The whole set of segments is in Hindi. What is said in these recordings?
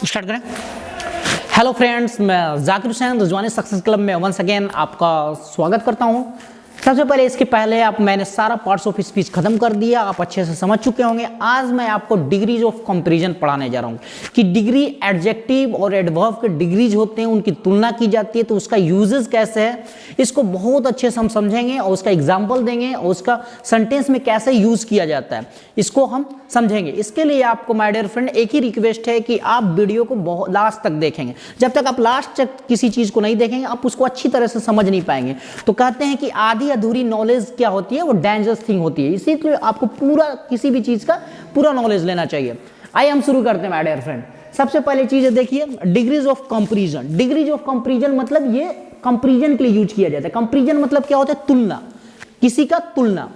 स्टार्ट करें। हेलो फ्रेंड्स, मैं जाकिर हुसैन रिजवानी सक्सेस क्लब में वंस अगेन आपका स्वागत करता हूं। सबसे पहले इसके पहले मैंने सारा पार्ट्स ऑफ स्पीच खत्म कर दिया, आप अच्छे से समझ चुके होंगे। आज मैं आपको डिग्रीज ऑफ कंपैरिजन पढ़ाने जा रहा हूं कि डिग्री एडजेक्टिव और एडवर्ब के डिग्रीज होते हैं, उनकी तुलना की जाती है, तो उसका यूजेस कैसे है इसको बहुत अच्छे से हम समझेंगे और उसका एग्जाम्पल देंगे और उसका सेंटेंस में कैसे यूज किया जाता है इसको हम समझेंगे। इसके लिए आपको माय डियर फ्रेंड एक ही रिक्वेस्ट है कि आप वीडियो को बहुत लास्ट तक देखेंगे। जब तक आप लास्ट तक किसी चीज को नहीं देखेंगे आप उसको अच्छी तरह से समझ नहीं पाएंगे। तो कहते हैं कि आधी अधूरी नॉलेज क्या होती है, वो डेंजरस थिंग होती है। इसीलिए आपको पूरा किसी भी चीज का पूरा नॉलेज लेना चाहिए। आइए हम शुरू करते हैं माय डियर फ्रेंड। सबसे पहले चीज देखिए, degrees of comparison. Degrees of comparison मतलब ये कंपैरिजन के लिए यूज किया जाता है। कंपैरिजन मतलब क्या होता है? तुलना, किसी का तुलना।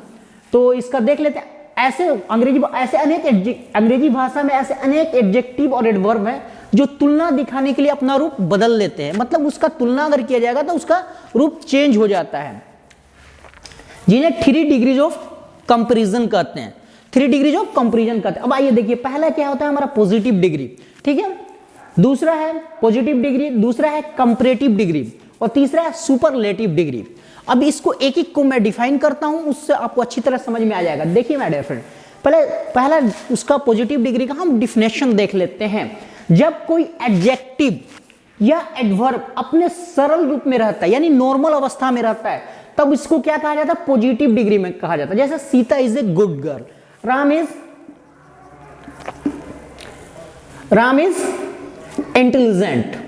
तो इसका देख लेते हैं। ऐसे अंग्रेजी भाषा में ऐसे अनेक एडजेक्टिव और एडवर्ब हैं जो तुलना दिखाने के लिए अपना रूप बदल लेते हैं। मतलब उसका तुलना अगर किया जाएगा तो उसका रूप चेंज हो जाता है, जिन्हें 3 डिग्रीज ऑफ कंपैरिजन कहते हैं। 3 डिग्रीज ऑफ कंपैरिजन कहते हैं। अब आइए देखिए, पहला क्या होता है हमारा पॉजिटिव डिग्री, ठीक है। दूसरा है पॉजिटिव डिग्री, दूसरा है कंपैरेटिव डिग्री और तीसरा है सुपरलेटिव डिग्री। अब इसको एक एक को मैं डिफाइन करता हूं, उससे आपको अच्छी तरह समझ में आ जाएगा। देखिए माय डियर फ्रेंड, पहला उसका पॉजिटिव डिग्री का हम डिफिनेशन देख लेते हैं। जब कोई एडजेक्टिव या एडवर्ब अपने सरल रूप में रहता है, यानी नॉर्मल अवस्था में रहता है, तब इसको क्या कहा जाता है? पॉजिटिव डिग्री में कहा जाता है। जैसे Sita is a good girl, Ram is intelligent.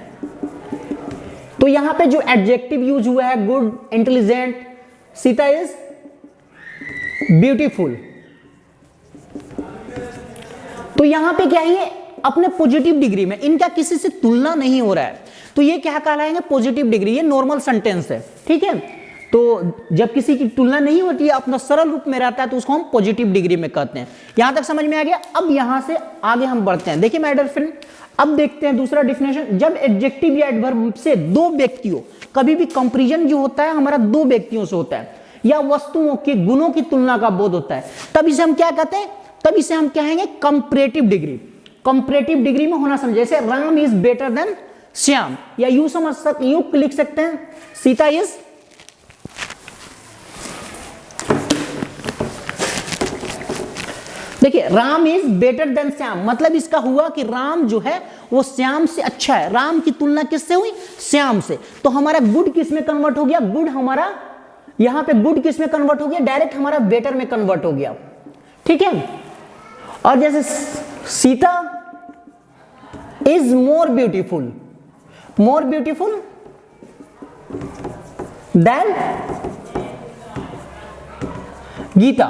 तो यहां पे जो एडजेक्टिव यूज हुआ है good, intelligent, Sita is beautiful, तो यहां पे क्या है? अपने पॉजिटिव डिग्री में, इनका किसी से तुलना नहीं हो रहा है, तो ये क्या कहलाएंगे? Positive degree. ये नॉर्मल सेंटेंस है, ठीक है। तो जब किसी की तुलना नहीं होती है, अपना सरल रूप में रहता है, तो उसको हम पॉजिटिव डिग्री में कहते हैं। यहां तक समझ में आ गया। अब यहां से आगे हम बढ़ते हैं। देखिए माय डियर फ्रेंड, अब देखते हैं दूसरा डिफिनेशन। जब एडजेक्टिव या एडवर्ब से दो व्यक्तियों, कभी भी कंपैरिजन जो होता है हमारा दो व्यक्तियों से होता है, या वस्तुओं के गुणों की तुलना का बोध होता है, तब इसे हम क्या कहते हैं? तब इसे हम कहेंगे कंपैरेटिव डिग्री। कंपैरेटिव डिग्री में होना समझे, जैसे Ram is better than Shyam, या यूं समझ सकते, यूं लिख सकते हैं सीता इज, देखिए Ram is better than Shyam, मतलब इसका हुआ कि राम जो है वो श्याम से अच्छा है। राम की तुलना किससे हुई? श्याम से। तो हमारा गुड किस में कन्वर्ट हो गया? गुड हमारा यहां पे गुड किस में कन्वर्ट हो गया? डायरेक्ट हमारा बेटर में कन्वर्ट हो गया, ठीक है। और जैसे Sita is more beautiful than Gita.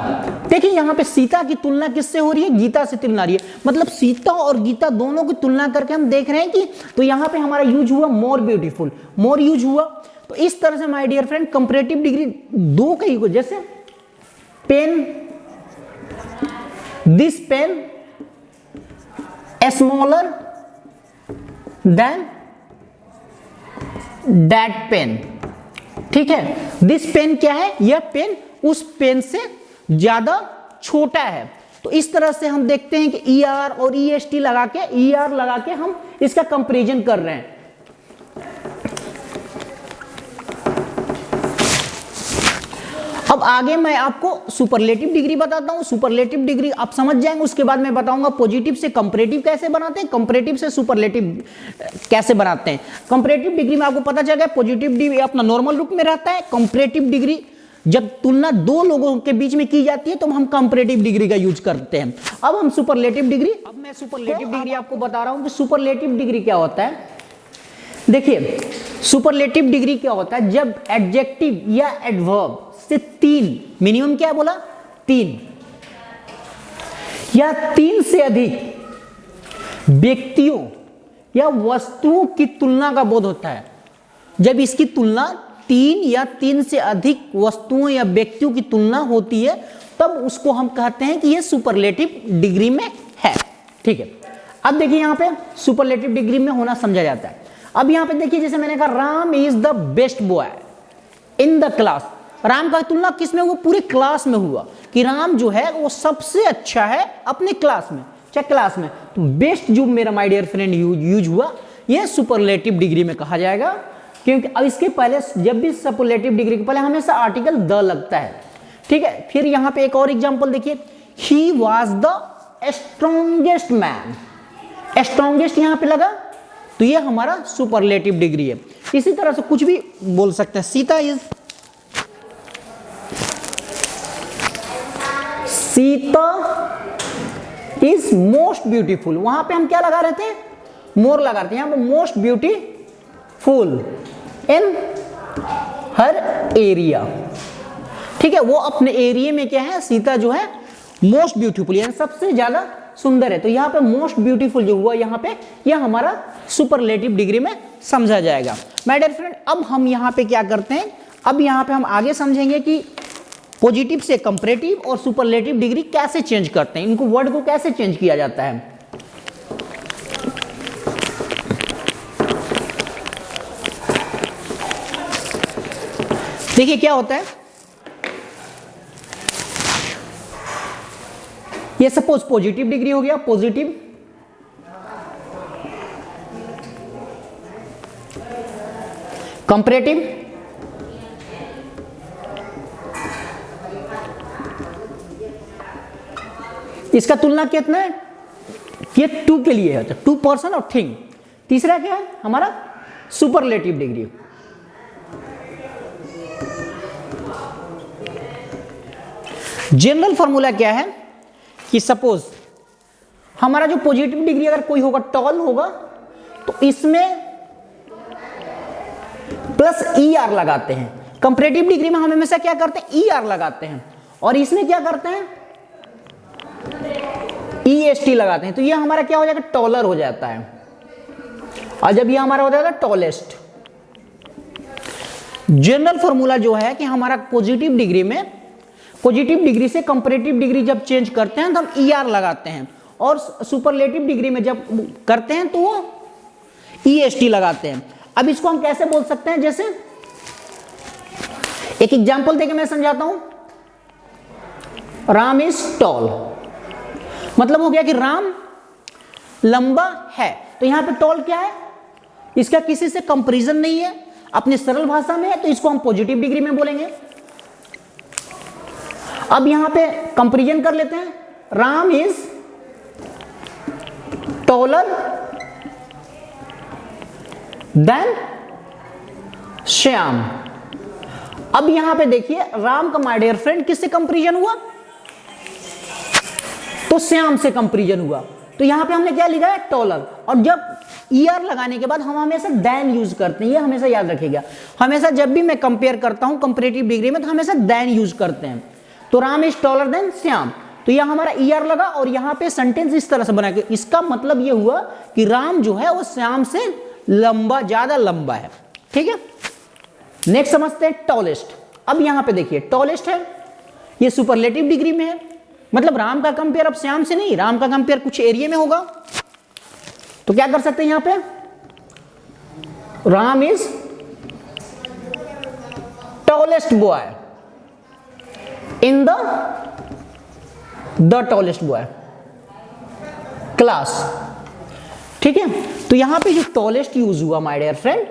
देखिए यहां पे सीता की तुलना किससे हो रही है? गीता से तुलना रही है। मतलब सीता और गीता दोनों की तुलना करके हम देख रहे हैं कि, तो यहां पे हमारा यूज हुआ मोर ब्यूटीफुल, मोर यूज हुआ। तो इस तरह से my dear friend comparative degree दो कई को, जैसे pen, this pen smaller than that pen, ठीक है। दिस पेन क्या है? यह पेन उस पेन से ज्यादा छोटा है। तो इस तरह से हम देखते हैं कि ER और EST लगा के हम इसका कंपैरिजन कर रहे हैं। अब आगे मैं आपको सुपरलेटिव डिग्री बताता हूं। सुपरलेटिव डिग्री आप समझ जाएंगे, उसके बाद मैं बताऊंगा पॉजिटिव से कंपैरेटिव कैसे बनाते हैं, कंपैरेटिव से सुपरलेटिव कैसे बनाते हैं। कंपैरेटिव डिग्री में आपको पता चल गया पॉजिटिव डिग्री अपना नॉर्मल रूप में रहता है। कंपैरेटिव डिग्री जब तुलना दो लोगों के बीच में की जाती है तो हम कंपैरेटिव डिग्री का यूज करते हैं। अब हम सुपरलेटिव डिग्री, अब मैं सुपरलेटिव डिग्री आपको बता रहा हूं कि सुपरलेटिव डिग्री क्या होता है। देखिए सुपरलेटिव डिग्री क्या होता है? जब एडजेक्टिव या एडवर्ब से 3, मिनिमम क्या बोला? 3 या 3 से अधिक व्यक्तियों या वस्तुओं की तुलना का बोध होता है। जब इसकी तुलना 3 या 3 से अधिक वस्तुओं या व्यक्तियों की तुलना होती है, तब उसको हम कहते हैं कि यह सुपरलेटिव डिग्री में है, ठीक है। अब देखिए यहां पे सुपरलेटिव डिग्री में होना समझा जाता है। अब यहां पे देखिए, जैसे मैंने कहा Ram is the best boy in the class. Ram का तुलना किस में हुआ? पूरे क्लास में हुआ कि राम जो है वो सबसे अच्छा है अपने क्लास में। चाहे क्लास में, तो बेस्ट जो मेरा माय डियर फ्रेंड यूज हुआ ये सुपरलेटिव डिग्री में कहा जाएगा, क्योंकि अब इसके पहले जब भी सुपरलेटिव डिग्री के पहले हमेशा आर्टिकल द लगता है, ठीक है। फिर यहाँ पे एक और एग्जांपल देखिए, he was the strongest man, strongest यहाँ पे लगा तो ये हमारा सुपरलेटिव डिग्री है। इसी तरह से कुछ भी बोल सकते हैं, सीता इज मोस्ट ब्यूटीफुल, वहां पे हम क्या लगा रहे थे, मोर लगा रहे थे, यहां पे most beautiful in her area, ठीक है। वो अपने एरिया में क्या है, सीता जो है मोस्ट ब्यूटीफुल यानी सबसे ज्यादा सुंदर है, तो यहाँ पे मोस्ट ब्यूटीफुल जो हुआ यहाँ पे यह हमारा सुपरलेटिव डिग्री में समझा जाएगा। माय डियर फ्रेंड, अब हम यहाँ पे क्या करते हैं, अब यहाँ पे हम आगे समझेंगे कि पॉजिटिव से कंपैरेटिव और सुपरलेटिव डिग्री कैसे चेंज करते हैं, इनको वर्ड को कैसे चेंज किया जाता है। देखिए क्या होता है, ये सपोज पॉजिटिव डिग्री हो गया, पॉजिटिव, कंपैरेटिव, इसका तुलना कितना है, ये 2 के लिए है, 2 पर्सन और थिंग। तीसरा क्या है हमारा सुपरलेटिव डिग्री। जनरल फॉर्मूला क्या है कि सपोज हमारा जो पॉजिटिव डिग्री अगर कोई होगा टॉल होगा तो इसमें प्लस ई आर लगाते हैं, कंपैरेटिव डिग्री में हम हमेशा क्या करते हैं, ई आर लगाते हैं, और इसमें क्या करते हैं, ई एस टी लगाते हैं, तो ये हमारा क्या हो जाएगा, टॉलर हो जाता है, और जब ये हमारा हो जाएगा टॉलेस्ट। जनरल फॉर्मूला जो है कि हमारा पॉजिटिव डिग्री में, पॉजिटिव डिग्री से कंपैरेटिव डिग्री जब चेंज करते हैं तो हम ई आर लगाते हैं, और सुपरलेटिव डिग्री में जब करते हैं तो वो ई एस टी लगाते हैं। अब इसको हम कैसे बोल सकते हैं, जैसे एक एग्जांपल देके मैं समझाता हूं, राम इज टॉल, मतलब हो गया कि राम लंबा है, तो यहां पे टॉल क्या है, इसका किसी से कंपैरिजन नहीं है, अपनी सरल भाषा में है, तो इसको हम पॉजिटिव डिग्री में बोलेंगे। अब यहां पे कंपैरिजन कर लेते हैं, Ram is taller than Shyam. अब यहां पे देखिए राम का माय डियर फ्रेंड किससे कंपैरिजन हुआ, तो श्याम से कंपैरिजन हुआ, तो यहां पे हमने क्या लिखा है, टॉलर, और जब ईआर लगाने के बाद हम हमेशा देन यूज करते हैं, ये हमेशा याद रखिएगा, हमेशा जब भी मैं कंपेयर करता हूं कंपैरेटिव डिग्री में तो हमेशा देन यूज करते हैं, तो Ram is taller than Shyam, तो यह हमारा ईआर लगा, और यहां पे सेंटेंस इस तरह से बना के, इसका मतलब यह हुआ कि राम जो है वो श्याम से लंबा, ज्यादा लंबा है, ठीक है। नेक्स्ट समझते हैं टॉलेस्ट। अब यहां पे देखिए टॉलेस्ट है, ये सुपरलेटिव डिग्री में है, मतलब राम का कंपेयर अब श्याम से नहीं, राम का कंपेयर कुछ एरिया में होगा, तो क्या कर सकते हैं यहां पे, Ram is tallest boy in the tallest boy class, ठीक है। तो यहां पे जो टॉलेस्ट यूज हुआ माय डियर फ्रेंड,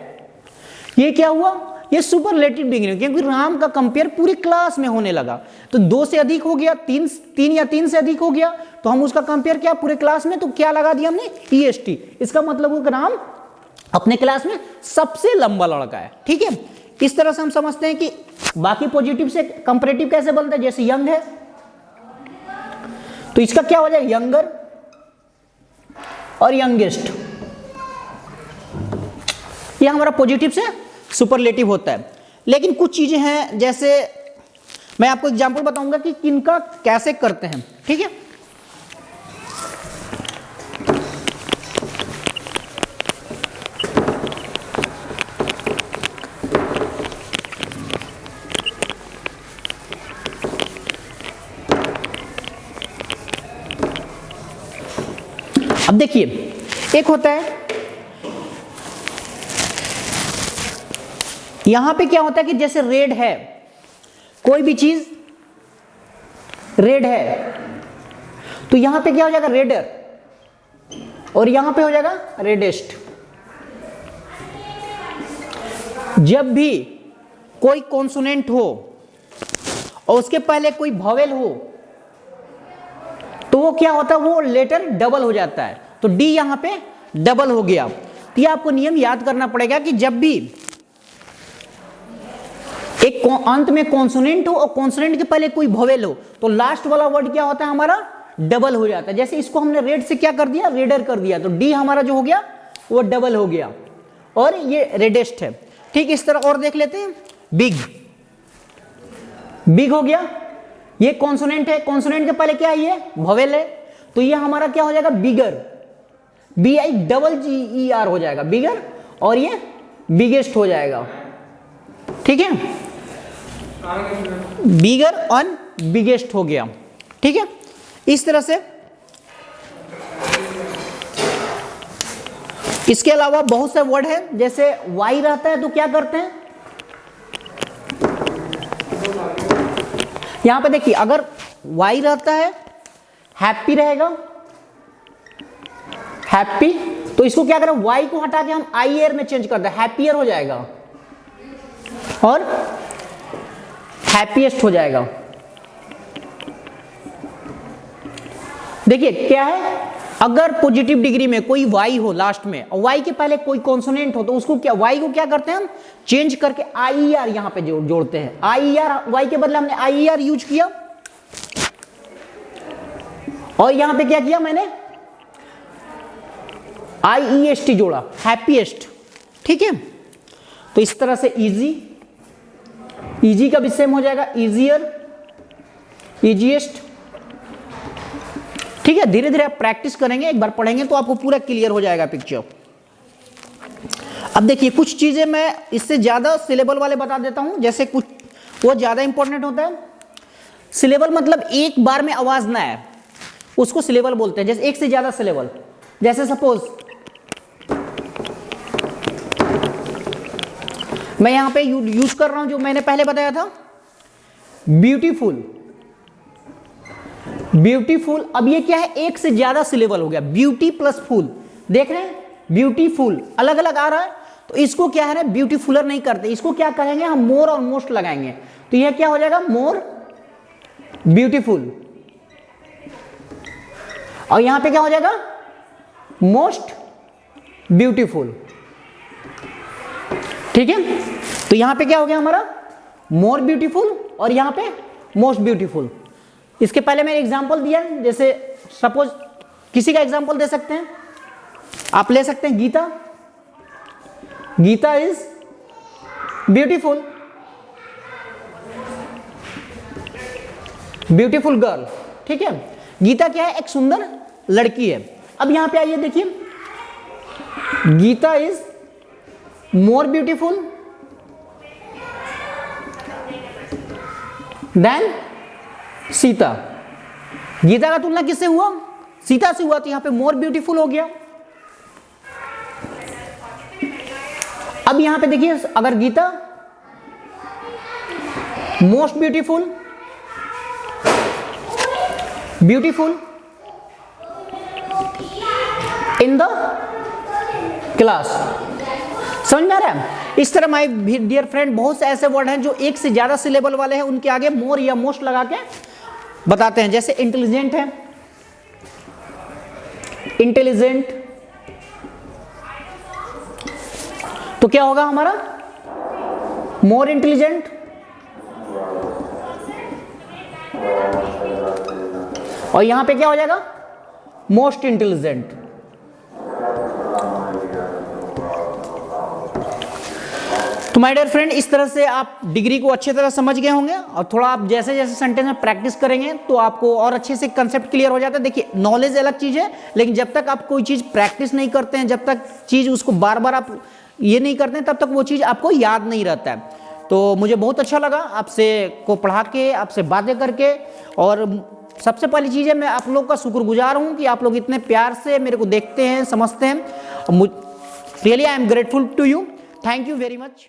ये क्या हुआ, ये सुपरलेटिव डिग्री, क्योंकि राम का कंपेयर पूरी क्लास में होने लगा, तो 2 से अधिक हो गया, 3 या 3 से अधिक हो गया, तो हम उसका कंपेयर क्या पूरे क्लास में, तो क्या लगा दिया हमने, ईएसटी। इसका मतलब वो कि राम अपने क्लास में सबसे लंबा लड़का है, ठीक है। इस तरह से हम समझते हैं कि बाकी पॉजिटिव से कंपैरेटिव कैसे बनता है, जैसे यंग है तो इसका क्या हो जाएगा, यंगर और यंगेस्ट, यह हमारा पॉजिटिव से सुपरलेटिव होता है। लेकिन कुछ चीजें हैं, जैसे मैं आपको एग्जांपल बताऊंगा कि किनका कैसे करते हैं, ठीक है। अब देखिए एक होता है, यहां पे क्या होता है कि जैसे रेड है, कोई भी चीज रेड है तो यहां पे क्या हो जाएगा, रेडर, और यहां पे हो जाएगा रेडेस्ट। जब भी कोई कॉन्सोनेंट हो और उसके पहले कोई वॉवेल हो तो वो क्या होता है, वो लेटर डबल हो जाता है। तो डी यहां पे डबल हो गया। तो ये आपको नियम याद करना पड़ेगा कि जब भी एक अंत में कॉन्सोनेंट हो और कॉन्सोनेंट के पहले कोई वॉवेल हो तो लास्ट वाला वर्ड क्या होता है हमारा, डबल हो जाता है। जैसे इसको हमने रेड से क्या कर दिया, रेडर कर दिया, तो डी हमारा जो हो गया वो डबल हो गया और ये रेडेस्ट है। ठीक इस तरह और देख लेते हैं, बिग, बिग हो गया, ये कॉन्सोनेंट है, कॉन्सोनेंट के पहले क्या है, ये वॉवेल है, तो ये हमारा क्या हो जाएगा, बिगर, BIGGER हो जाएगा, बिगर, और ये बिगेस्ट हो जाएगा। ठीक है, बिगर और बिगेस्ट हो गया। ठीक है, इस तरह से इसके अलावा बहुत से वर्ड हैं, जैसे वाई रहता है तो क्या करते हैं, यहां पे देखिए अगर वाई रहता है, हैप्पी रहेगा, हैप्पी, तो इसको क्या करें, वाई को हटा के हम आईयर में चेंज कर दें, हैप्पियर हो जाएगा और हैप्पीएस्ट हो जाएगा। देखिए क्या है, अगर पॉजिटिव डिग्री में कोई वाई हो लास्ट में और वाई के पहले कोई कॉन्सोनेंट हो तो उसको क्या, वाई को क्या करते हैं हम, चेंज करके आईईआर यहां पे जोड़ते हैं। आईईआर, वाई के बदले हमने आईईआर यूज किया और यहां पे क्या किया मैंने, IEST जोड़ा, हैप्पीएस्ट। ठीक है, तो इस तरह से इजी, इजी का भी सेम हो जाएगा, इजियर, इजीएस्ट। ठीक है, धीरे धीरे आप प्रैक्टिस करेंगे, एक बार पढ़ेंगे तो आपको पूरा क्लियर हो जाएगा पिक्चर। अब देखिए कुछ चीजें मैं इससे ज्यादा सिलेबल वाले बता देता हूं, जैसे कुछ वो ज्यादा इंपॉर्टेंट होता है। सिलेबल मतलब एक बार में आवाज ना आए, उसको सिलेबल बोलते हैं। जैसे एक से ज्यादा सिलेबल, जैसे सपोज मैं यहां पे यूज कर रहा हूं जो मैंने पहले बताया था, ब्यूटीफुल, ब्यूटीफुल। अब ये क्या है, एक से ज्यादा सिलेबल हो गया, ब्यूटी प्लस फुल, देख रहे हैं, ब्यूटीफुल अलग अलग आ रहा है, तो इसको क्या है, ब्यूटीफुलर नहीं करते, इसको क्या करेंगे हम, मोर और मोस्ट लगाएंगे, तो यह क्या हो जाएगा, मोर ब्यूटीफुल, और यहां पे क्या हो जाएगा, मोस्ट ब्यूटीफुल। ठीक है, तो यहां पे क्या हो गया हमारा, मोर ब्यूटीफुल और यहां पे मोस्ट ब्यूटीफुल। इसके पहले मैंने एग्जांपल दिया, जैसे सपोज किसी का एग्जांपल दे सकते हैं, आप ले सकते हैं Gita, Gita is beautiful, beautiful girl. ठीक है, गीता क्या है, एक सुंदर लड़की है। अब यहां पे आइए देखिए, Gita is more beautiful then Sita. Gita का तुलना किससे हुआ, सीता से हुआ, तो यहां पे मोर ब्यूटीफुल हो गया। अब यहां पे देखिए, अगर Gita most beautiful, beautiful in the class, समझ में आ रहा है। इस तरह माय डियर फ्रेंड बहुत से ऐसे वर्ड हैं जो एक से ज्यादा सिलेबल वाले हैं, उनके आगे मोर या मोस्ट लगा के बताते हैं। जैसे इंटेलिजेंट है, इंटेलिजेंट, तो क्या होगा हमारा, मोर इंटेलिजेंट, और यहां पे क्या हो जाएगा, मोस्ट इंटेलिजेंट। तो माय डियर फ्रेंड, इस तरह से आप डिग्री को अच्छी तरह समझ गए होंगे, और थोड़ा आप जैसे जैसे सेंटेंस में प्रैक्टिस करेंगे तो आपको और अच्छे से कंसेप्ट क्लियर हो जाता है। देखिए नॉलेज अलग चीज है, लेकिन जब तक आप कोई चीज प्रैक्टिस नहीं करते हैं, जब तक चीज उसको बार बार आप ये नहीं करते हैं, तब तक वो चीज आपको याद नहीं रहता है। तो मुझे बहुत अच्छा लगा आपसे को पढ़ा के, आपसे बातें करके, और सबसे पहली चीज है मैं आप लोग का शुक्रगुजार हूं कि आप लोग इतने प्यार से मेरे को देखते हैं, समझते हैं। Really I am grateful to you, thank you very much.